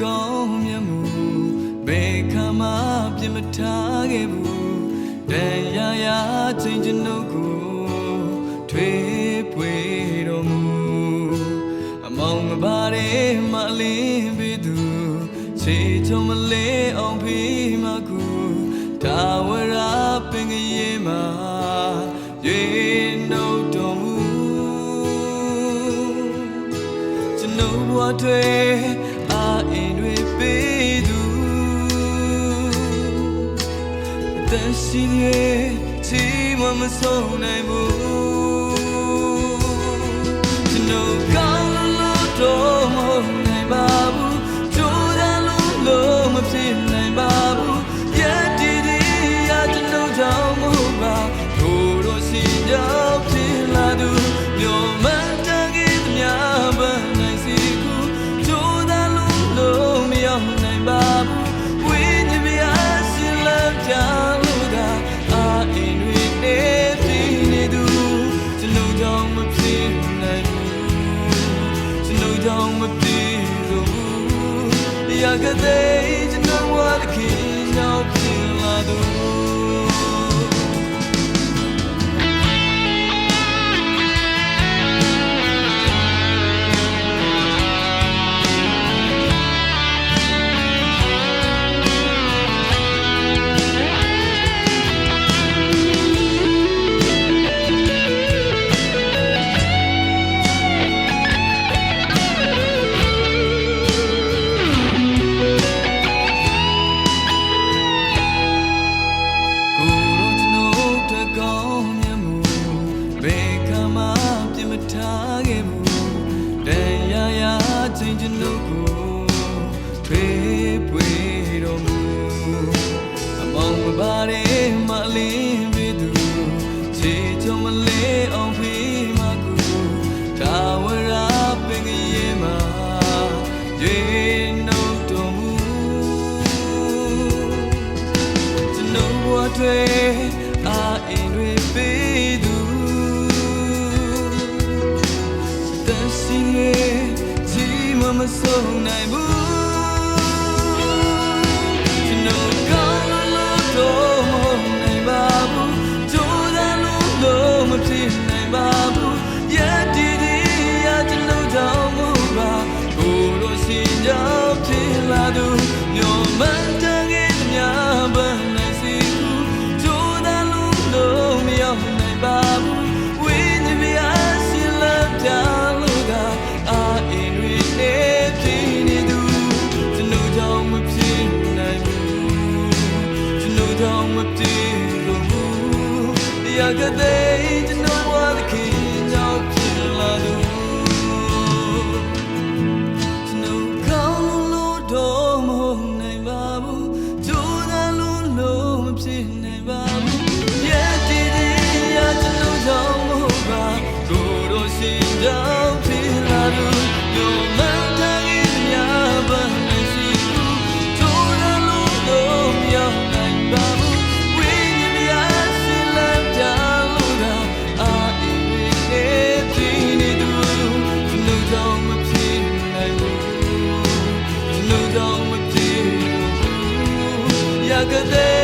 ကောင်းမြတ်မှုဘယ်ခါမှပြင်မထားခဲ့ဘူးတန်ရာရာချင်းကျွန်ုပ်ကိုထွေးပွေတော်မူအမောင်မပါတဲ့မလင်းပေးသူချေချုံမလေးအောင်ဖေးမကူဒါဝရပင်ကြီးမှာရေနှုတ်တော်မူကျွန်ုပ်ဘဝတွေအာအင်းတွေပေးသူအသက်ရှင်ရဲ့ချီးမမဆုံးနိုင်ဘူးကျွန်ုပ်ကောင်းလို့တော့မဟုတ်နိုင်ပါဘူးကြိုးစားလို့မဖြစ်နိုင်ပါဘူးရည်တည်တည်ရကျွန်ုပ်ကြောင့်မဟုတ်ပါကိုယ်တို့စီကြောင့်ဖြစ်လာသူမျိုးမတန်ကြီးများပန်းနိုင်စီကူကြိုးစားလို့မရောက်နိုင်ပါဘူးဝိညာဉ်ပြားရှင်လက်ပြလို့သာအာအင်းတွေနေပြည်နေသူကျွန်ုပ်ကြောင့်မဖြစ်နိုင်ဘူးကျွန်ုပ်ကြောင့်မဖြစ်လို့ရကတဲ့ကျွန်တော်ဝါဒခင်ရောက်ဖြစ်လာသူထားခဲ့ဘူးတန်ရာရာချင်းကျွန်ုပ်ကိုထွေးပွေတော်မူအမောင်မပါတဲ့မလင်းပေးသူချေချုံမလေးအောင်ဖေးမကူဒါဝရပင်ကြီးမှာရေနှုတ်တော်မူကျွန်ုပ်ဘဝတွေအာအင်းတွေပေးသူမဆုံးနိုင်ဘူးကျွန်တော်ကောင်းလို့တော့မဟုတ်နိုင်ပါဘူးကြိုးစားလို့မဖြစ်နိုင်ပါဘူးရည်တည်တည်ရကျွန်တော်ကြောင့်မဟုတ်ပါကိုယ်တို့ရှင်ကြောင့်ဖြစ်လာသူမျိုးမတန်ကြီးများပန်းနိုင်စီကူကြိုးစားလို့မရောက်နိုင်ပါဘူးဝိညာဉ်ပြားရှင်လက်ပြလို့သာအာအင်းတွေရကတဲ့ကျွန်တော်ဝါဒခင်ရောက်ဖြစ်လာသူကျွန်တော်ကောင်းလို့တော့မဟုတ်နိုင်ပါဘူးကြိုးစားလို့မဖြစ်နိုင်ပါဘူးရည်တည်တည်ရကျွန်တော်ကြောင့်မဟုတ်ပါကိုယ်တို့ရှင်ကြောင့်ဖြစ်လာသူမျိုးမတန်ကြီးများပန်းနိုင်စီဘူးကြိုးစားလို့မရောက်နိုင်ပါဘူးကတဲ့